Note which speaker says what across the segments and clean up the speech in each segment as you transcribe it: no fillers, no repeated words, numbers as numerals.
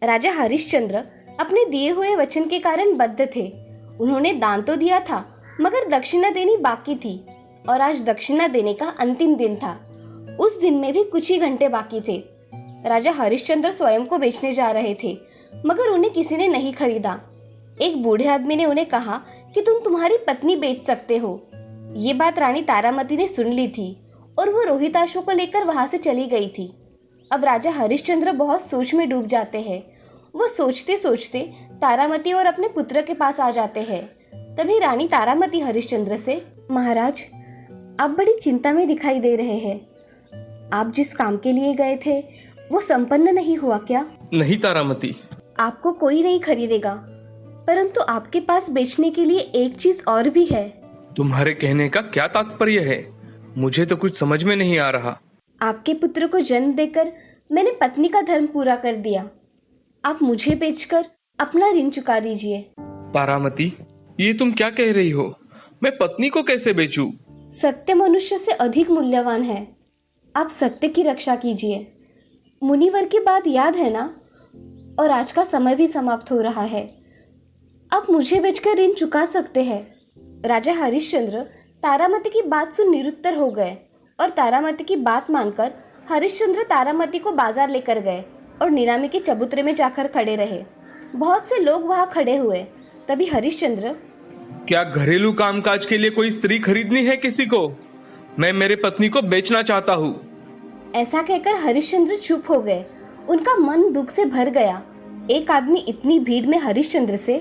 Speaker 1: राजा हरिश्चंद्र अपने दिए हुए वचन के कारण बद्ध थे। उन्होंने दान तो दिया था, मगर दक्षिणा देनी बाकी थी और आज दक्षिणा देने का अंतिम दिन था। उस दिन में भी कुछ ही घंटे बाकी थे। राजा हरिश्चंद्र स्वयं को बेचने जा रहे थे, मगर उन्हें किसी ने नहीं खरीदा। एक बूढ़े आदमी ने उन्हें कहा कि तुम तुम्हारी पत्नी बेच सकते हो। ये बात रानी तारामती ने सुन ली थी और वो रोहिताश्व को लेकर वहां से चली गई थी। अब राजा हरिश्चंद्र बहुत सोच में डूब जाते हैं। वो सोचते सोचते तारामती और अपने पुत्र के पास आ जाते हैं। तभी रानी तारामती हरिश्चंद्र से, महाराज, आप बड़ी चिंता में दिखाई दे रहे हैं। आप जिस काम के लिए गए थे वो संपन्न नहीं हुआ क्या?
Speaker 2: नहीं तारामती,
Speaker 1: आपको कोई नहीं खरीदेगा, परंतु आपके पास बेचने के लिए एक चीज और भी है।
Speaker 2: तुम्हारे कहने का क्या तात्पर्य है? मुझे तो कुछ समझ में नहीं आ रहा।
Speaker 1: आपके पुत्र को जन्म देकर मैंने पत्नी का धर्म पूरा कर दिया। आप मुझे बेचकर अपना ऋण चुका दीजिए।
Speaker 2: तारामती, ये तुम क्या कह रही हो? मैं पत्नी को कैसे बेचूं?
Speaker 1: सत्य मनुष्य से अधिक मूल्यवान है। आप सत्य की रक्षा कीजिए। मुनिवर की बात याद है ना? और आज का समय भी समाप्त हो रहा है। आप मुझे बेचकर ऋण चुका सकते हैं। राजा हरिश्चंद्र तारामती की बात सुन निरुत्तर हो गए और तारामती की बात मानकर हरिश्चंद्र तारामती को बाजार लेकर गए और नीलामी के चबूतरे में जाकर खड़े रहे। बहुत से लोग वहां खड़े हुए। तभी हरिश्चंद्र,
Speaker 2: क्या घरेलू कामकाज के लिए कोई स्त्री खरीदनी है किसी को? मैं मेरे पत्नी को बेचना चाहता हूँ।
Speaker 1: ऐसा कहकर हरिश्चंद्र चुप हो गए। उनका मन दुख से भर गया। एक आदमी इतनी भीड़ में हरिश्चंद्र से,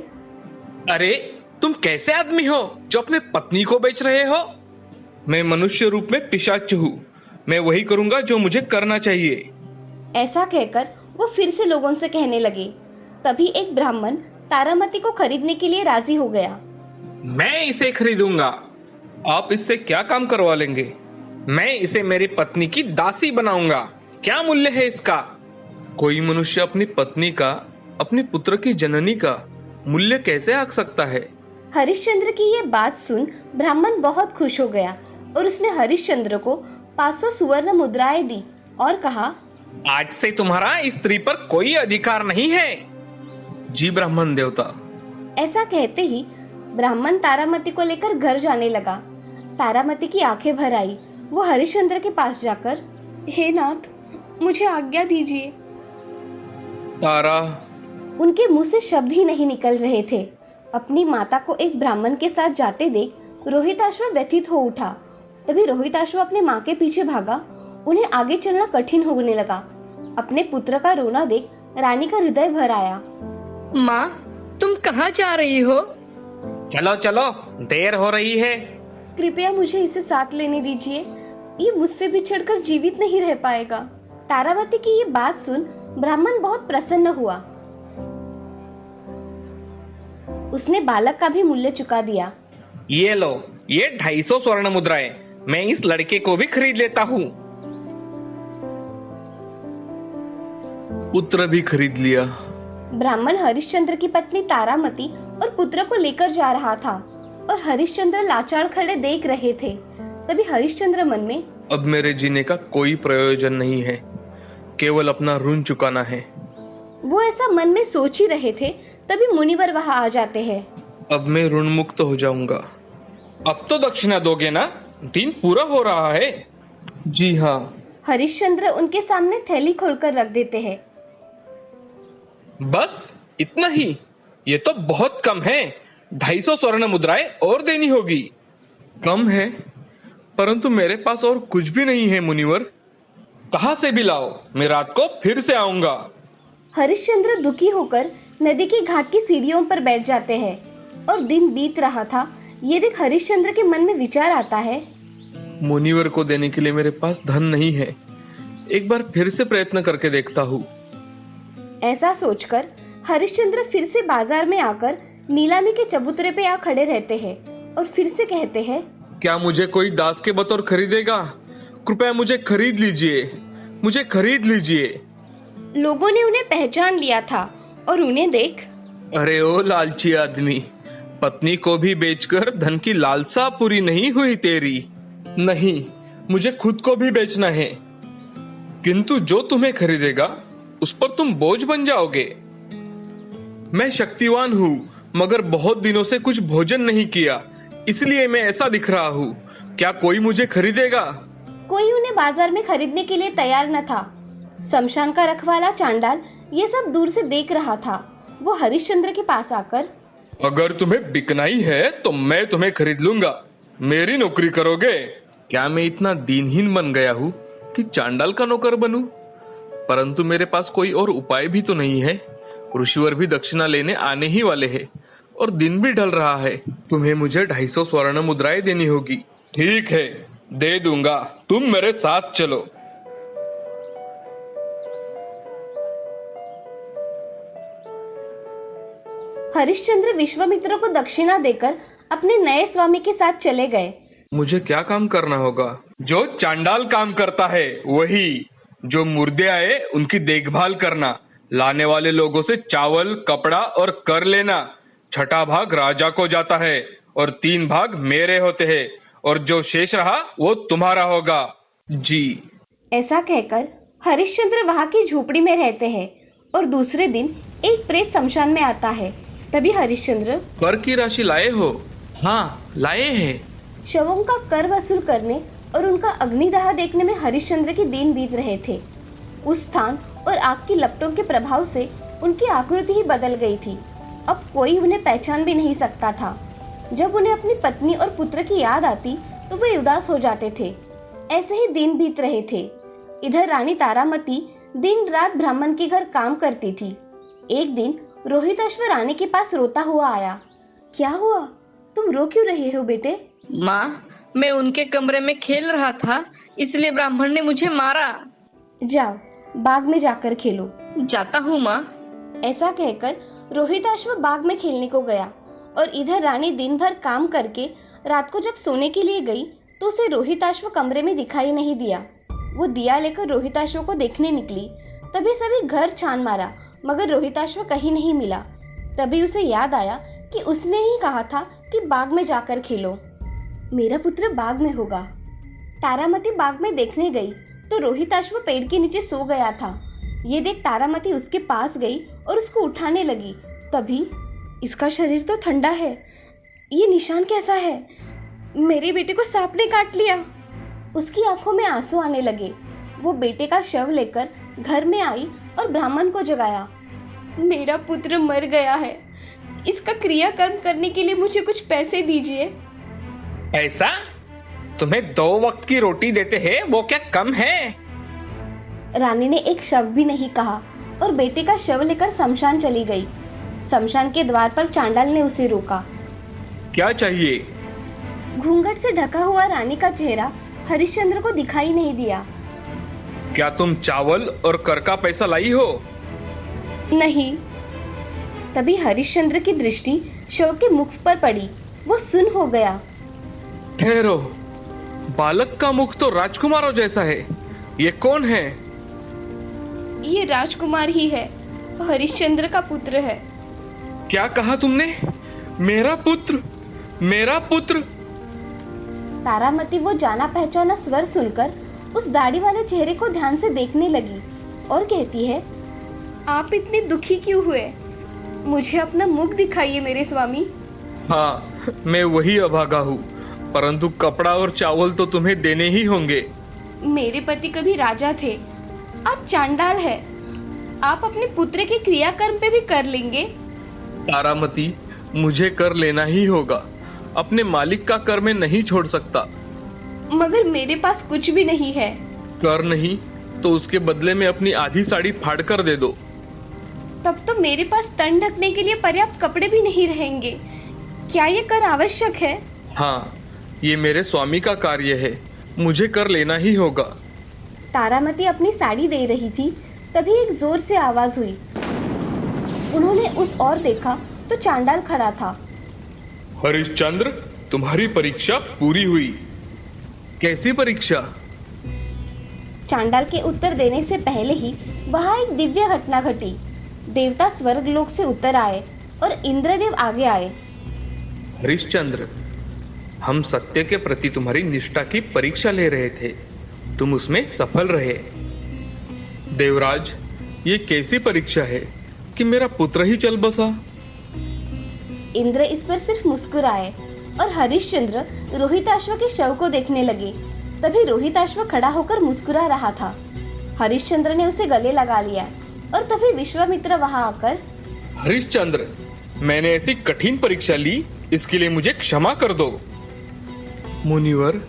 Speaker 2: अरे तुम कैसे आदमी हो जो अपने पत्नी को बेच रहे हो? मैं मनुष्य रूप में पिशाच हूँ। मैं वही करूँगा जो मुझे करना चाहिए।
Speaker 1: ऐसा कहकर वो फिर से लोगों से कहने लगे। तभी एक ब्राह्मण तारामती को खरीदने के लिए राजी हो गया।
Speaker 2: मैं इसे खरीदूंगा। आप इससे क्या काम करवा लेंगे? मैं इसे मेरी पत्नी की दासी बनाऊंगा। क्या मूल्य है इसका? कोई मनुष्य अपनी पत्नी का, अपने पुत्र की जननी का मूल्य कैसे आंक सकता है?
Speaker 1: हरिश्चंद्र की ये बात सुन ब्राह्मण बहुत खुश हो गया और उसने हरिश्चंद्र को 500 सुवर्ण मुद्राएं दी और कहा,
Speaker 2: आज से तुम्हारा इस स्त्री पर कोई अधिकार नहीं है। जी ब्राह्मण देवता।
Speaker 1: ऐसा कहते ही ब्राह्मण तारामती को लेकर घर जाने लगा। तारामती की आंखें भर आई। वो हरिश्चंद्र के पास जाकर, हे नाथ, मुझे आज्ञा दीजिए।
Speaker 2: तारा।
Speaker 1: उनके मुंह से शब्द ही नहीं निकल रहे थे। अपनी माता को एक ब्राह्मण के साथ जाते देख रोहिताश्व व्यथित हो उठा। तभी रोहिताश्व अपने माँ के पीछे भागा। उन्हें आगे चलना कठिन होने लगा। अपने पुत्र का रोना देख रानी का हृदय भर आया।
Speaker 3: माँ, तुम कहाँ जा रही हो?
Speaker 2: चलो चलो, देर हो रही है।
Speaker 1: कृपया मुझे इसे साथ लेने दीजिए। ये मुझसे बिछड़कर जीवित नहीं रह पाएगा। तारामती की ये बात सुन ब्राह्मण बहुत प्रसन्न हुआ। उसने बालक का भी मूल्य चुका दिया।
Speaker 2: ये लो, ये 250 स्वर्ण मुद्राएं। मैं इस लड़के को भी खरीद लेता हूँ। पुत्र भी खरीद लिया।
Speaker 1: ब्राह्मण हरिश्चंद्र की पत्नी तारामती और पुत्र को लेकर जा रहा था और हरिश्चंद्र लाचार खड़े देख रहे थे। तभी हरिश्चंद्र मन में,
Speaker 2: अब मेरे जीने का कोई प्रयोजन नहीं है, केवल अपना ऋण चुकाना है।
Speaker 1: वो ऐसा मन में सोच ही रहे थे। तभी मुनिवर वहां आ जाते हैं।
Speaker 2: अब मैं ऋण मुक्त हो जाऊंगा। अब तो दक्षिणा दोगे ना? दिन पूरा हो रहा है। जी हाँ।
Speaker 1: हरिश्चंद्र उनके सामने थैली खोलकर रख देते हैं।
Speaker 2: बस इतना ही? ये तो बहुत कम है। 250 स्वर्ण मुद्राएं और देनी होगी। कम है, परंतु मेरे पास और कुछ भी नहीं है मुनिवर। कहाँ से भी लाओ, मैं रात को फिर से आऊंगा।
Speaker 1: हरिश्चंद्र दुखी होकर नदी के घाट की सीढ़ियों पर बैठ जाते हैं और दिन बीत रहा था। ये देख हरिश्चंद्र के मन में विचार आता है,
Speaker 2: मुनिवर को देने के लिए मेरे पास धन नहीं है। एक बार फिर से प्रयत्न करके देखता हूँ।
Speaker 1: ऐसा सोचकर हरिश्चंद्र फिर से बाजार में आकर नीलामी के चबूतरे पे आ खड़े रहते हैं और फिर से कहते हैं,
Speaker 2: क्या मुझे कोई दास के बतौर खरीदेगा? कृपया मुझे खरीद लीजिए, मुझे खरीद लीजिए।
Speaker 1: लोगों ने उन्हें पहचान लिया था और उन्हें देख,
Speaker 2: अरे ओ लालची आदमी, पत्नी को भी बेचकर धन की लालसा पूरी नहीं हुई तेरी। नहीं, मुझे खुद को भी बेचना है, किंतु जो तुम्हें खरीदेगा उस पर तुम बोझ बन जाओगे। मैं शक्तिवान हूँ, मगर बहुत दिनों से कुछ भोजन नहीं किया, इसलिए मैं ऐसा दिख रहा हूँ। क्या कोई मुझे खरीदेगा?
Speaker 1: कोई उन्हें बाजार में खरीदने के लिए तैयार न था। शमशान का रखवाला चांडाल ये सब दूर से देख रहा था। वो हरिश्चंद्र के पास आकर,
Speaker 2: अगर तुम्हें बिकना ही है तो मैं तुम्हें खरीद लूंगा। मेरी नौकरी करोगे? क्या मैं इतना दीनहीन बन गया हूँ कि चांडाल का नौकर बनूं? परंतु मेरे पास कोई और उपाय भी तो नहीं है। ऋषिवर भी दक्षिणा लेने आने ही वाले हैं और दिन भी ढल रहा है। तुम्हें मुझे 250 स्वर्ण मुद्राएं देनी होगी। ठीक है, दे दूंगा, तुम मेरे साथ चलो।
Speaker 1: हरिश्चंद्र विश्वामित्र को दक्षिणा देकर अपने नए स्वामी के साथ चले गए।
Speaker 2: मुझे क्या काम करना होगा? जो चांडाल काम करता है वही। जो मुर्दे आए उनकी देखभाल करना, लाने वाले लोगों से चावल, कपड़ा और कर लेना। 6ठा भाग राजा को जाता है और 3 भाग मेरे होते हैं, और जो शेष रहा वो तुम्हारा होगा। जी।
Speaker 1: ऐसा कहकर हरिश्चंद्र वहां की झोपड़ी में रहते हैं और दूसरे दिन एक प्रेत शमशान में आता है। तभी हरिश्चंद्र,
Speaker 2: कर की राशि लाए हो? हाँ, लाए हैं।
Speaker 1: शवों का कर वसूल करने और उनका अग्निदाह देखने में हरिश्चंद्र के दिन बीत रहे थे। उस स्थान और आग की लपटों के प्रभाव से उनकी आकृति ही बदल गई थी। अब कोई उन्हें पहचान भी नहीं सकता था। जब उन्हें अपनी पत्नी और पुत्र की याद आती तो वे उदास हो जाते थे। ऐसे ही दिन बीत रहे थे। इधर रानी तारामती दिन रात ब्राह्मण के घर काम करती थी। एक दिन रोहिताश्व रानी के पास रोता हुआ आया। क्या हुआ? तुम रो क्यों रहे हो बेटे?
Speaker 3: माँ, मैं उनके कमरे में खेल रहा था, इसलिए ब्राह्मण ने मुझे मारा।
Speaker 1: जाओ, बाग में जाकर खेलो।
Speaker 3: जाता हूँ माँ।
Speaker 1: ऐसा कहकर रोहिताश्व बाग में खेलने को गया और इधर रानी दिन भर काम करके रात को जब सोने के लिए गई तो उसे रोहिताश्व कमरे में दिखाई नहीं दिया। वो दिया लेकर रोहिताश्व को देखने निकली। तभी सभी घर छान मारा, मगर रोहिताश्व कहीं नहीं मिला। तभी उसे याद आया कि उसने ही कहा था कि बाग में जाकर खेलो। मेरा पुत्र बाग में होगा। तारामती बाग में देखने गई तो रोहिताश्व पेड़ के नीचे सो गया था। ये देख तारामती उसके पास गई और उसको उठाने लगी। तभी, इसका शरीर तो ठंडा है, ये निशान कैसा है? मेरे बेटे को सांप ने काट लिया। उसकी आंखों में आंसू आने लगे। वो बेटे का शव लेकर घर में आई और ब्राह्मण को जगाया। मेरा पुत्र मर गया है, इसका क्रियाकर्म करने के लिए मुझे कुछ पैसे दीजिए।
Speaker 2: ऐसा? तुम्हें 2 वक्त की रोटी देते हैं, वो क्या कम है?
Speaker 1: रानी ने एक शब्द भी नहीं कहा और बेटे का शव लेकर शमशान चली गई। शमशान के द्वार पर चांडाल ने उसे रोका।
Speaker 2: क्या चाहिए?
Speaker 1: घूंघट से ढका हुआ रानी का चेहरा हरिश्चंद्र को दिखाई नहीं दिया।
Speaker 2: क्या तुम चावल और कर का पैसा लाई हो?
Speaker 1: नहीं। तभी हरिश्चंद्र की दृष्टि शव के मुख पर पड़ी। वो सुन्न हो गया।
Speaker 2: ठहरो, बालक का मुख तो राजकुमारों जैसा है। ये कौन है?
Speaker 1: ये राजकुमार ही है, हरिश्चंद्र का पुत्र है।
Speaker 2: क्या कहा तुमने? मेरा पुत्र? मेरा पुत्र?
Speaker 1: तारामती वो जाना पहचाना स्वर सुनकर उस दाढ़ी वाले चेहरे को ध्यान से देखने लगी और कहती है, आप इतने दुखी क्यों हुए? मुझे अपना मुख दिखाइए मेरे स्वामी।
Speaker 2: हाँ, मैं वही अभागा हूँ, परंतु कपड़ा और चावल तो तुम्हें देने ही होंगे।
Speaker 1: मेरे पति कभी राजा थे, आप चांडाल है। आप अपने पुत्र के क्रियाकर्म पे भी कर लेंगे।
Speaker 2: तारामती, मुझे कर लेना ही होगा। अपने मालिक का कर मैं नहीं छोड़ सकता।
Speaker 1: मगर मेरे पास कुछ भी नहीं है।
Speaker 2: कर नहीं तो उसके बदले में अपनी आधी साड़ी फाड़ कर दे दो।
Speaker 1: तब तो मेरे पास तन ढकने के लिए पर्याप्त कपड़े भी नहीं रहेंगे। क्या ये कर आवश्यक है?
Speaker 2: हाँ, ये मेरे स्वामी का कार्य है, मुझे कर लेना ही होगा।
Speaker 1: तारामती अपनी साड़ी दे रही थी, तभी एक जोर से आवाज हुई। उन्होंने उस ओर देखा तो चांडाल खड़ा था।
Speaker 2: हरिश्चंद्र, तुम्हारी परीक्षा पूरी हुई। कैसी परीक्षा?
Speaker 1: चांडाल के उत्तर देने से पहले ही वहां एक दिव्य घटना घटी। देवता स्वर्गलोक से उतर आए और इंद्रदेव आगे आए।
Speaker 2: हरिश्चंद्र, हम सत्य के प्रति तुम्हारी निष्ठा की परीक्षा ले रहे थे, तुम उसमें सफल रहे। देवराज, ये कैसी परीक्षा है? कि मेरा पुत्र ही चल बसा।
Speaker 1: इंद्र इस पर सिर्फ मुस्कुराए और हरिश्चंद्र रोहिताश्व के शव को देखने लगे। तभी रोहिताश्व खड़ा होकर मुस्कुरा रहा था। हरिश्चंद्र ने उसे गले लगा लिया और तभी विश्वामित्र वहां आकर,
Speaker 2: हरिश्चंद्र, मैंने ऐसी कठिन परीक्षा ली, इसके लिए मुझे क्षमा कर दो। मुनिवर,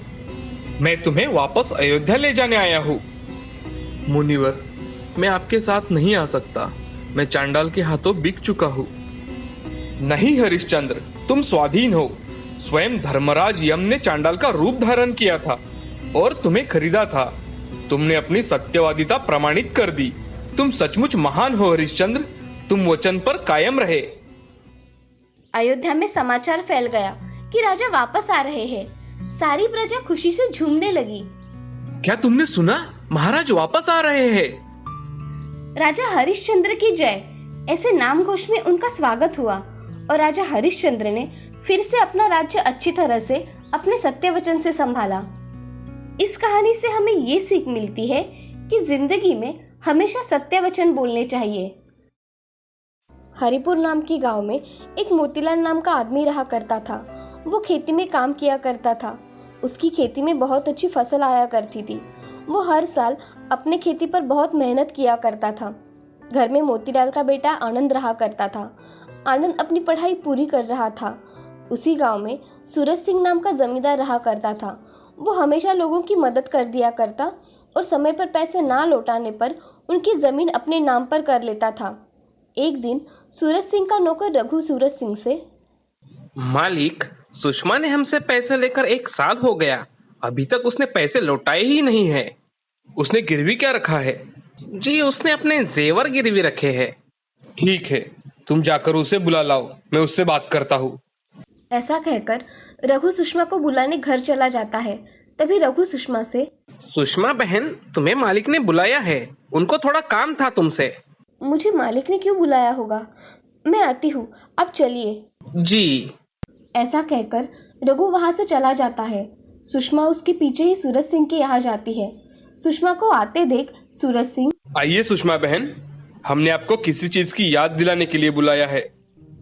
Speaker 2: मैं तुम्हें वापस अयोध्या ले जाने आया हूँ। मुनिवर, मैं आपके साथ नहीं आ सकता, मैं चांडाल के हाथों बिक चुका हूँ। नहीं हरिश्चंद्र, तुम स्वाधीन हो। स्वयं धर्मराज यम ने चांडाल का रूप धारण किया था और तुम्हें खरीदा था। तुमने अपनी सत्यवादिता प्रमाणित कर दी। तुम सचमुच महान हो हरिश्चंद्र, तुम वचन पर कायम रहे।
Speaker 1: अयोध्या में समाचार फैल गया कि राजा वापस आ रहे हैं। सारी प्रजा खुशी से झूमने लगी।
Speaker 2: क्या तुमने सुना? महाराज वापस आ रहे हैं।
Speaker 1: राजा हरिश्चंद्र की जय, ऐसे नाम घोष में उनका स्वागत हुआ और राजा हरिश्चंद्र ने फिर से अपना राज्य अच्छी तरह से अपने सत्य वचन से संभाला। इस कहानी से हमें ये सीख मिलती है कि जिंदगी में हमेशा सत्य वचन बोलने चाहिए। हरिपुर नाम की गांव में एक मोतीलाल नाम का आदमी रहा करता था। वो खेती में काम किया करता था। उसकी खेती में बहुत अच्छी फसल आया करती थी। वो हर साल अपने खेती पर बहुत मेहनत किया करता था। घर में मोतीलाल का बेटा आनंद रहा करता था। आनंद अपनी पढ़ाई पूरी कर रहा था। उसी गांव में सूरज सिंह नाम का जमींदार रहा करता था। वो हमेशा लोगों की मदद कर दिया करता और समय पर पैसे ना लौटाने पर उनकी जमीन अपने नाम पर कर लेता था। एक दिन सूरज सिंह का नौकर रघु सूरज सिंह से,
Speaker 2: मालिक, सुषमा ने हमसे पैसे लेकर 1 साल हो गया, अभी तक उसने पैसे लौटाए ही नहीं है। उसने गिरवी क्या रखा है? जी, उसने अपने जेवर गिरवी रखे हैं। ठीक है, तुम जाकर उसे बुला लाओ, मैं उससे बात करता हूँ।
Speaker 1: ऐसा कहकर रघु सुषमा को बुलाने घर चला जाता है। तभी रघु सुषमा से,
Speaker 2: सुषमा बहन, तुम्हें मालिक ने बुलाया है, उनको थोड़ा काम था तुमसे।
Speaker 1: मुझे मालिक ने क्यों बुलाया होगा? मैं आती हूँ, आप चलिए।
Speaker 2: जी।
Speaker 1: ऐसा कहकर रघु वहां से चला जाता है। सुषमा उसके पीछे ही सूरज सिंह के यहाँ जाती है। सुषमा को आते देख सूरज सिंह,
Speaker 2: आइए सुषमा बहन, हमने आपको किसी चीज की याद दिलाने के लिए बुलाया है।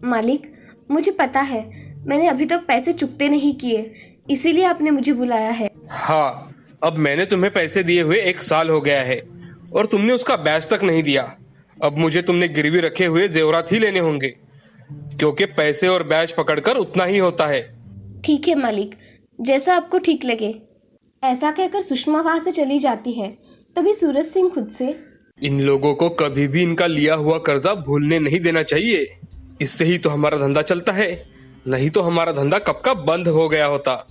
Speaker 1: मालिक, मुझे पता है, मैंने अभी तक पैसे चुकते नहीं किए, इसीलिए आपने मुझे बुलाया है।
Speaker 2: हाँ, अब मैंने तुम्हें पैसे दिए हुए 1 साल हो गया है और तुमने उसका ब्याज तक नहीं दिया। अब मुझे तुमने गिरवी रखे हुए जेवरात ही लेने होंगे, क्योंकि पैसे और ब्याज पकड़कर उतना ही होता है।
Speaker 1: ठीक है मालिक, जैसा आपको ठीक लगे। ऐसा कहकर सुषमा वहां से चली जाती है। तभी सूरज सिंह खुद से,
Speaker 2: इन लोगों को कभी भी इनका लिया हुआ कर्जा भूलने नहीं देना चाहिए। इससे ही तो हमारा धंधा चलता है, नहीं तो हमारा धंधा कब का बंद हो गया होता।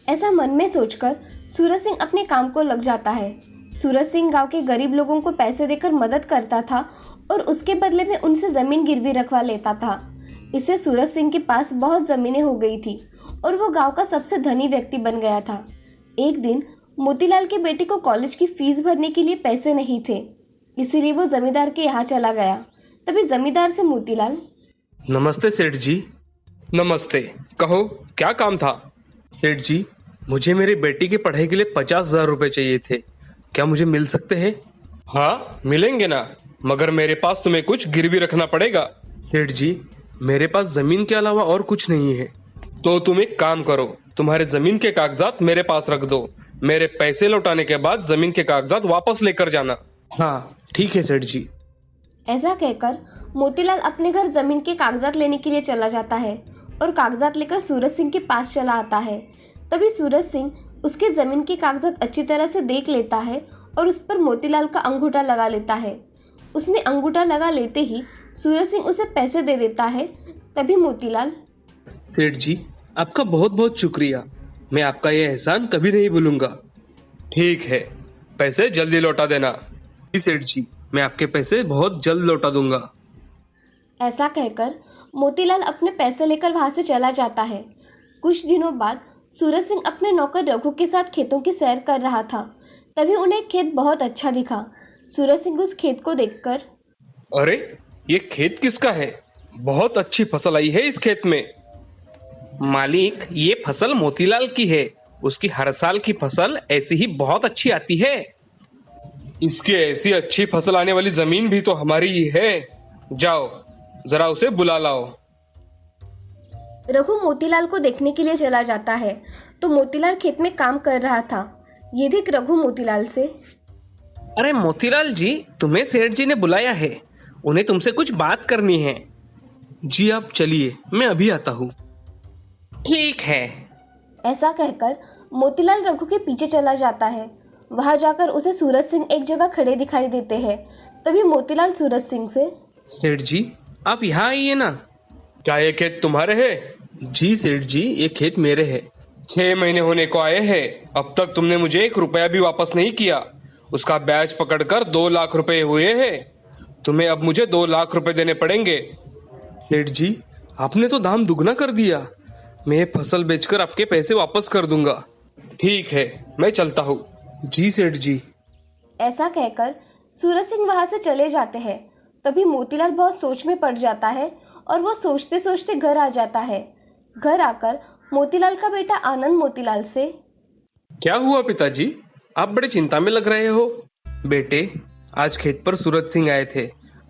Speaker 1: ऐसा मन में सोचकर सूरज सिंह अपने काम को लग जाता है। सूरज सिंह गांव के गरीब लोगों को पैसे देकर मदद करता था और उसके बदले में उनसे जमीन गिरवी रखवा लेता था। इससे सूरज सिंह के पास बहुत जमीनें हो गई थी और वो गांव का सबसे धनी व्यक्ति बन गया था। एक दिन मोतीलाल के बेटे को कॉलेज की फीस भरने के लिए पैसे नहीं थे, इसीलिए वो जमींदार के यहाँ चला गया। तभी जमींदार से मोतीलाल,
Speaker 2: नमस्ते सेठ जी। नमस्ते, कहो क्या काम था? सेठ जी, मुझे मेरी बेटी की पढ़ाई के लिए 50,000 रुपए चाहिए थे, क्या मुझे मिल सकते हैं? हाँ, मिलेंगे ना, मगर मेरे पास तुम्हें कुछ गिरवी रखना पड़ेगा। सेठ जी, मेरे पास जमीन के अलावा और कुछ नहीं है। तो तुम एक काम करो, तुम्हारे जमीन के कागजात मेरे पास रख दो, मेरे पैसे लौटाने के बाद जमीन के कागजात वापस लेकर जाना। हाँ ठीक है सेठ जी।
Speaker 1: ऐसा कहकर मोतीलाल अपने घर जमीन के कागजात लेने के लिए चला जाता है और कागजात लेकर सूरज सिंह के पास चला आता है। तभी सूरज सिंह उसके जमीन के कागजात अच्छी तरह से देख लेता है और उस पर मोतीलाल का अंगूठा लगा लेता है। उसने अंगूठा लगा लेते ही सूरज सिंह उसे पैसे दे देता है। तभी मोतीलाल,
Speaker 2: सेठ जी, आपका बहुत बहुत शुक्रिया, मैं आपका ये एहसान कभी नहीं भूलूंगा। ठीक है, पैसे जल्दी लौटा देना। जी सेठ जी, मैं आपके पैसे बहुत जल्द लौटा दूंगा।
Speaker 1: ऐसा कहकर मोतीलाल अपने पैसे लेकर वहां से चला जाता है। कुछ दिनों बाद सूरज सिंह अपने नौकर रघु के साथ खेतों की सैर कर रहा था। तभी उन्हें एक खेत बहुत अच्छा दिखा। सूरज सिंह उस खेत को देखकर,
Speaker 2: अरे ये खेत किसका है? बहुत अच्छी फसल आई है इस खेत में। मालिक, ये फसल मोतीलाल की है, उसकी हर साल की फसल ऐसी ही बहुत अच्छी आती है। इसकी ऐसी अच्छी फसल आने वाली जमीन भी तो हमारी ही है। जाओ जरा उसे बुला लाओ।
Speaker 1: रघु मोतीलाल को देखने के लिए चला जाता है तो मोतीलाल खेत में काम कर रहा था। ये देख रघु मोतीलाल से,
Speaker 2: अरे मोतीलाल जी, तुम्हें सेठ जी ने बुलाया है, उन्हें तुमसे कुछ बात करनी है। जी आप चलिए, मैं अभी आता हूँ। ठीक है।
Speaker 1: ऐसा कहकर मोतीलाल रघु के पीछे चला जाता है। वहां जाकर उसे सूरज सिंह एक जगह खड़े दिखाई देते हैं। तभी मोतीलाल सूरज सिंह से,
Speaker 2: सेठ जी आप यहाँ आइए ना। क्या ये खेत तुम्हारे है? जी सेठ जी, ये खेत मेरे है। 6 महीने होने को आए हैं, अब तक तुमने मुझे 1 रुपया भी वापस नहीं किया। उसका ब्याज पकड़कर 2 लाख रुपए हुए हैं। तुम्हें अब मुझे 2 लाख रुपए देने पड़ेंगे। सेठ जी आपने तो दाम दुगना कर दिया। मैं ये फसल बेचकर आपके पैसे वापस कर दूंगा। ठीक है, मैं चलता हूँ। जी सेठ जी।
Speaker 1: ऐसा कहकर सूरज सिंह वहां से चले जाते हैं। तभी मोतीलाल बहुत सोच में पड़ जाता है और वो सोचते सोचते घर आ जाता है। घर आकर मोतीलाल का बेटा आनंद मोतीलाल से,
Speaker 2: क्या हुआ पिताजी, आप बड़े चिंता में लग रहे हो? बेटे, आज खेत पर सूरज सिंह आए थे।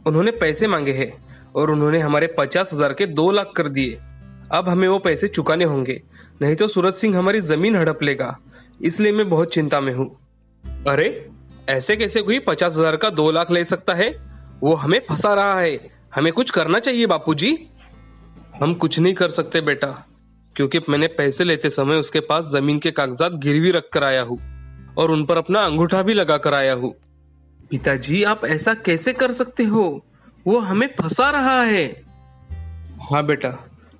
Speaker 2: उन्होंने पैसे मांगे हैं और उन्होंने हमारे 50,000 के 2 लाख कर दिए। अब हमें वो पैसे चुकाने होंगे, नहीं तो सूरज सिंह हमारी जमीन हड़प लेगा। इसलिए मैं बहुत चिंता में हूँ। अरे ऐसे कैसे कोई 50,000 का 2 लाख ले सकता है? वो हमें फंसा रहा है। हमें कुछ करना चाहिए बापूजी। हम कुछ नहीं कर सकते बेटा, क्योंकि मैंने पैसे लेते समय उसके पास जमीन के कागजात गिरवी रख कर आया हूँ और उन पर अपना अंगूठा भी लगा कर आया हूँ। पिताजी आप ऐसा कैसे कर सकते हो? वो हमें फंसा रहा है। हाँ बेटा,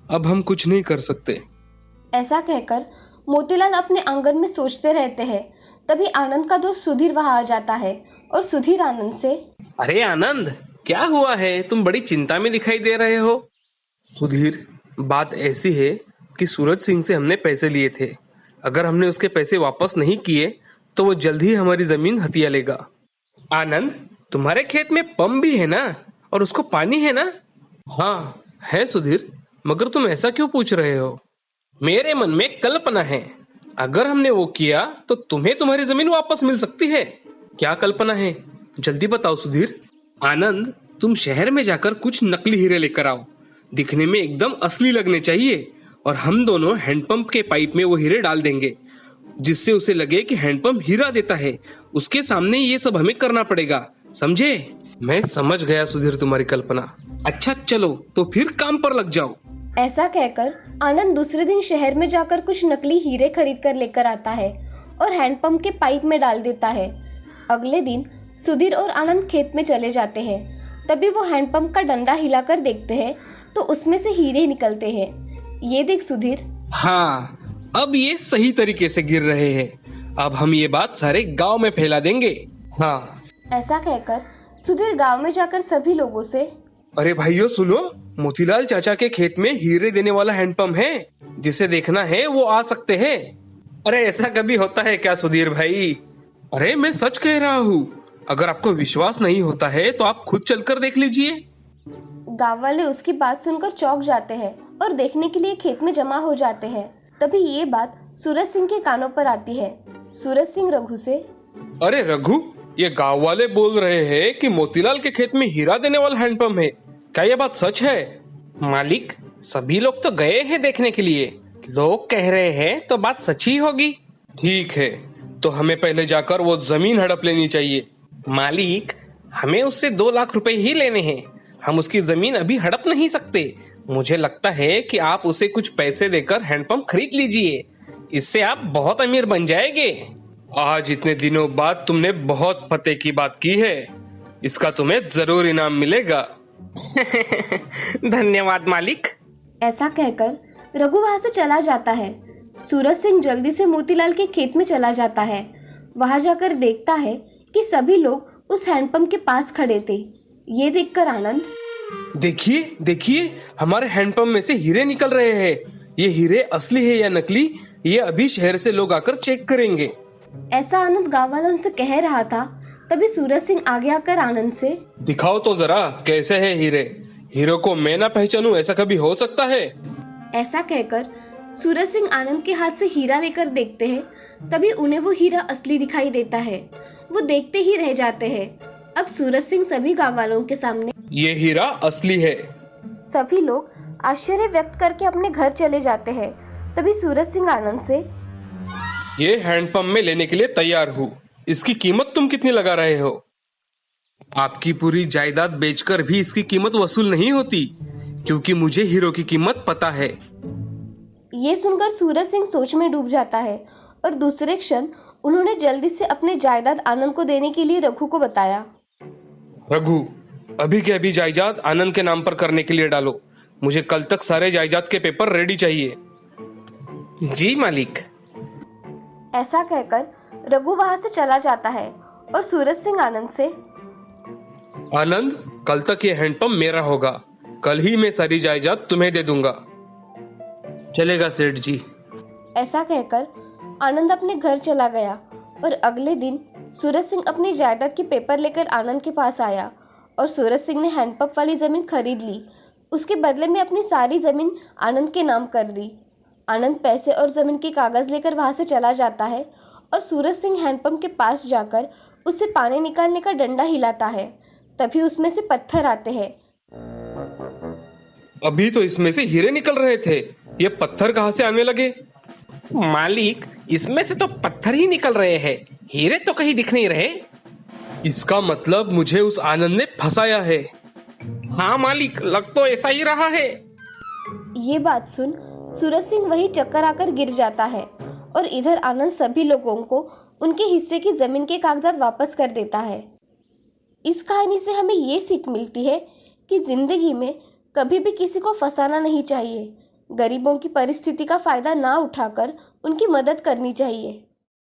Speaker 2: अब हम कुछ नहीं कर सकते।
Speaker 1: ऐसा कहकर मोतीलाल अपने आंगन में सोचते रहते हैं। तभी आनंद का दोस्त सुधीर वहां आ जाता है और सुधीर आनंद से,
Speaker 2: अरे आनंद, क्या हुआ है? तुम बड़ी चिंता में दिखाई दे रहे हो। सुधीर, बात ऐसी है कि सूरज सिंह से हमने पैसे लिए थे। अगर हमने उसके पैसे वापस नहीं किए तो वो जल्द ही हमारी जमीन हथिया लेगा। आनंद, तुम्हारे खेत में पंप भी है ना, और उसको पानी है ना? हाँ है सुधीर, मगर तुम ऐसा क्यों पूछ रहे हो? मेरे मन में कल्पना है, अगर हमने वो किया तो तुम्हें तुम्हारी जमीन वापस मिल सकती है। क्या कल्पना है? जल्दी बताओ सुधीर। आनंद, तुम शहर में जाकर कुछ नकली हीरे लेकर आओ, दिखने में एकदम असली लगने चाहिए, और हम दोनों हैंडपंप के पाइप में वो हीरे डाल देंगे, जिससे उसे लगे कि हैंडपंप हीरा देता है। उसके सामने ये सब हमें करना पड़ेगा, समझे? मैं समझ गया सुधीर तुम्हारी कल्पना। अच्छा चलो तो फिर काम पर लग जाओ।
Speaker 1: ऐसा कहकर आनंद दूसरे दिन शहर में जाकर कुछ नकली हीरे खरीद कर लेकर आता है और हैंडपंप के पाइप में डाल देता है। अगले दिन सुधीर और आनंद खेत में चले जाते हैं। तभी वो हैंडपंप का डंडा हिलाकर देखते हैं तो उसमें से हीरे निकलते हैं। ये देख सुधीर,
Speaker 2: हाँ, अब ये सही तरीके से गिर रहे हैं। अब हम ये बात सारे गांव में फैला देंगे। हाँ।
Speaker 1: ऐसा कहकर सुधीर गांव में जाकर सभी लोगों से,
Speaker 2: अरे भाइयों सुनो, मोतीलाल चाचा के खेत में हीरे देने वाला हैंडपंप है, जिसे देखना है वो आ सकते हैं। अरे ऐसा कभी होता है क्या सुधीर भाई? अरे मैं सच कह रहा हूँ, अगर आपको विश्वास नहीं होता है तो आप खुद चलकर देख लीजिए।
Speaker 1: गांव वाले उसकी बात सुनकर चौंक जाते हैं और देखने के लिए खेत में जमा हो जाते हैं। तभी ये बात सूरज सिंह के कानों पर आती है। सूरज सिंह रघु से,
Speaker 2: अरे रघु, ये गांव वाले बोल रहे हैं कि मोतीलाल के खेत में हीरा देने वाला हैंडपंप है। क्या ये बात सच है? मालिक, सभी लोग तो गए हैं देखने के लिए। लोग कह रहे हैं तो बात सच ही होगी। ठीक है, तो हमें पहले जाकर वो जमीन हड़प लेनी चाहिए। मालिक, हमें उससे 2 लाख रुपए ही लेने हैं। हम उसकी जमीन अभी हड़प नहीं सकते। मुझे लगता है कि आप उसे कुछ पैसे देकर हैंडपंप खरीद लीजिए, इससे आप बहुत अमीर बन जाएंगे। आज इतने दिनों बाद तुमने बहुत पते की बात की है, इसका तुम्हें जरूर इनाम मिलेगा। धन्यवाद मालिक।
Speaker 1: ऐसा कहकर रघु वहां से चला जाता है। सूरज सिंह जल्दी से मोतीलाल के खेत में चला जाता है। वहां जाकर देखता है कि सभी लोग उस हैंडपंप के पास खड़े थे। ये देखकर आनंद,
Speaker 2: देखिए देखिए, हमारे हैंडपंप में से हीरे निकल रहे हैं। ये हीरे असली है या नकली, ये अभी शहर से लोग आकर चेक करेंगे।
Speaker 1: ऐसा आनंद गांव वालों से कह रहा था। तभी सूरज सिंह आगे आकर आनंद से,
Speaker 2: दिखाओ तो जरा कैसे है हीरे। हीरो को मैं ना पहचानूं, ऐसा कभी हो सकता है?
Speaker 1: ऐसा कहकर सूरज सिंह आनंद के हाथ से हीरा लेकर देखते हैं। तभी उन्हें वो हीरा असली दिखाई देता है। वो देखते ही रह जाते हैं। अब सूरज सिंह सभी गांव वालों के सामने,
Speaker 2: ये हीरा असली है।
Speaker 1: सभी लोग आश्चर्य व्यक्त करके अपने घर चले जाते हैं। तभी सूरज सिंह आनंद से,
Speaker 2: ये हैंडपंप में लेने के लिए तैयार हूँ। इसकी कीमत तुम कितनी लगा रहे हो? आपकी पूरी जायदाद बेचकर भी इसकी कीमत वसूल नहीं होती, क्योंकि मुझे हीरो की कीमत पता है।
Speaker 1: ये सुनकर सूरज सिंह सोच में डूब जाता है और दूसरे क्षण उन्होंने जल्दी से अपने जायदाद आनंद को देने के लिए रघु को बताया।
Speaker 2: रघु, अभी के अभी जायदाद आनंद के नाम पर करने के लिए डालो। मुझे कल तक सारे जायदाद के पेपर रेडी चाहिए। जी मालिक।
Speaker 1: ऐसा कहकर रघु वहां से चला जाता है और सूरज सिंह आनंद से,
Speaker 2: आनंद, कल तक ये हैंडपंप मेरा होगा। कल ही मैं सारी जायदाद तुम्हें दे दूंगा। चलेगा सेठ जी।
Speaker 1: ऐसा कहकर आनंद अपने घर चला गया और अगले दिन सूरज सिंह अपनी जायदाद के पेपर लेकर आनंद के पास आया और सूरज सिंह ने हैंडपंप वाली जमीन खरीद ली। उसके बदले में अपनी सारी जमीन आनंद के नाम कर दी। आनंद पैसे और जमीन के कागज लेकर वहां से चला जाता है और सूरज सिंह हैंडपंप के पास जाकर उससे पानी निकालने का डंडा हिलाता है। तभी उसमें से पत्थर आते हैं।
Speaker 2: अभी तो इसमें से हीरे निकल रहे थे, ये पत्थर कहाँ से आने लगे?
Speaker 4: मालिक, इसमें से तो पत्थर ही निकल रहे हैं, हीरे तो कहीं दिख नहीं रहे।
Speaker 2: इसका मतलब मुझे उस आनंद ने फंसाया है।
Speaker 4: हाँ मालिक, लग तो ऐसा ही रहा है।
Speaker 1: ये बात सुन सूरज सिंह वही चक्कर आकर गिर जाता है और इधर आनंद सभी लोगों को उनके हिस्से की जमीन के कागजात वापस कर देता है। इस कहानी से हमें ये सीख मिलती है कि जिंदगी में कभी भी किसी को फंसाना नहीं चाहिए। गरीबों की परिस्थिति का फायदा ना उठाकर उनकी मदद करनी चाहिए।